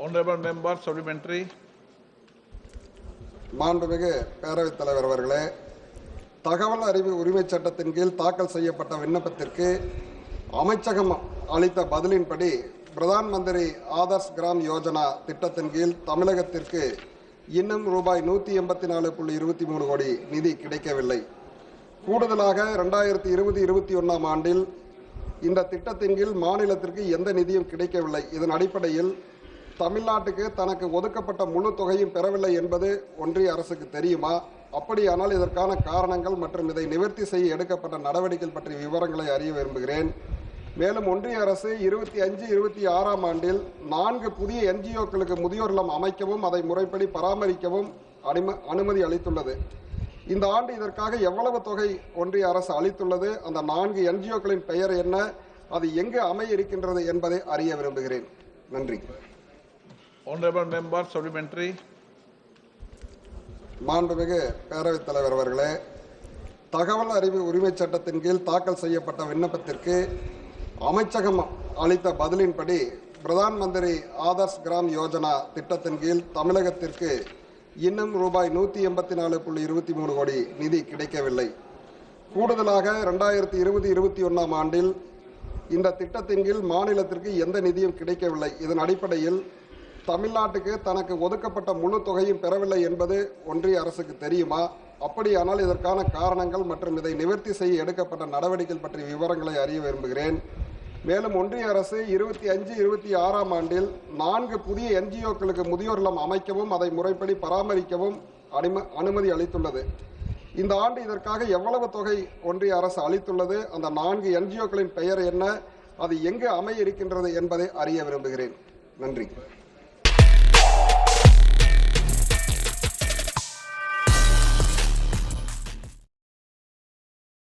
Honorable Member Supplementary. மாண்புமிகு பேரவைத் தலைவர் அவர்களே, தகவல் அறிவு உரிமைச் சட்டத்தின் கீழ் தாக்கல் செய்யப்பட்ட விண்ணப்பத்திற்கு அமைச்சகம் அளித்த பதிலின்படி பிரதான் மந்திரி ஆதர்ஷ் கிராம் யோஜனா திட்டத்தின் கீழ் தமிழகத்திற்கு இன்னும் ரூபாய் 184.23 கோடி நிதி கிடைக்கவில்லை. கூடுதலாக 2020-21 ஆண்டில் இந்த திட்டத்தின் கீழ் மாநிலத்திற்கு எந்த நிதியும் கிடைக்கவில்லை. இதன் அடிப்படையில் தமிழ்நாட்டுக்கு தனக்கு ஒதுக்கப்பட்ட முழு தொகையும் பெறவில்லை என்பது ஒன்றிய அரசுக்கு தெரியுமா? அப்படியானால் இதற்கான காரணங்கள் மற்றும் இதை நிவர்த்தி செய்ய எடுக்கப்பட்ட நடவடிக்கைகள் பற்றிய விவரங்களை அறிய விரும்புகிறேன். மேலும் ஒன்றிய அரசு 25-26 ஆண்டில் 4 புதிய NGOக்களுக்கு முதியோர் இல்லம் அமைக்கவும் அதை முறைப்படி பராமரிக்கவும் அனுமதி அளித்துள்ளது. இந்த ஆண்டு இதற்காக எவ்வளவு தொகை ஒன்றிய அரசு அளித்துள்ளது? அந்த 4 NGOக்களின் பெயர் என்ன? அது எங்கு அமைய இருக்கின்றது என்பதை அறிய விரும்புகிறேன். நன்றி. Honorable Member Supplementary. மாண்புமிகு பேரவைத் தலைவர் அவர்களே, தகவல் அறிவு உரிமைச் சட்டத்தின் கீழ் தாக்கல் செய்யப்பட்ட விண்ணப்பத்திற்கு அமைச்சகம் அளித்த பதிலின்படி பிரதான் மந்திரி ஆதர்ஷ் கிராம் யோஜனா திட்டத்தின் கீழ் தமிழகத்திற்கு இன்னும் ரூபாய் 184.23 கோடி நிதி கிடைக்கவில்லை. கூடுதலாக 2020-21 ஆண்டில் இந்த திட்டத்தின் கீழ் மாநிலத்திற்கு எந்த நிதியும் கிடைக்கவில்லை. இதன் அடிப்படையில் தமிழ்நாட்டுக்கு தனக்கு ஒதுக்கப்பட்ட முழு தொகையும் பெறவில்லை என்பது ஒன்றிய அரசுக்கு தெரியுமா? அப்படியானால் இதற்கான காரணங்கள் மற்றும் இதை நிவர்த்தி செய்ய எடுக்கப்பட்ட நடவடிக்கைகள் பற்றிய விவரங்களை அறிய விரும்புகிறேன். மேலும் ஒன்றிய அரசு 25-26 ஆண்டில் 4 புதிய NGOக்களுக்கு முதியோர் இல்லம் அமைக்கவும் அதை முறைப்படி பராமரிக்கவும் அனுமதி அளித்துள்ளது. இந்த ஆண்டு இதற்காக எவ்வளவு தொகை ஒன்றிய அரசு அளித்துள்ளது? அந்த 4 NGOக்களின் பெயர் என்ன? அது எங்கு அமைய இருக்கின்றது என்பதை அறிய விரும்புகிறேன். நன்றி.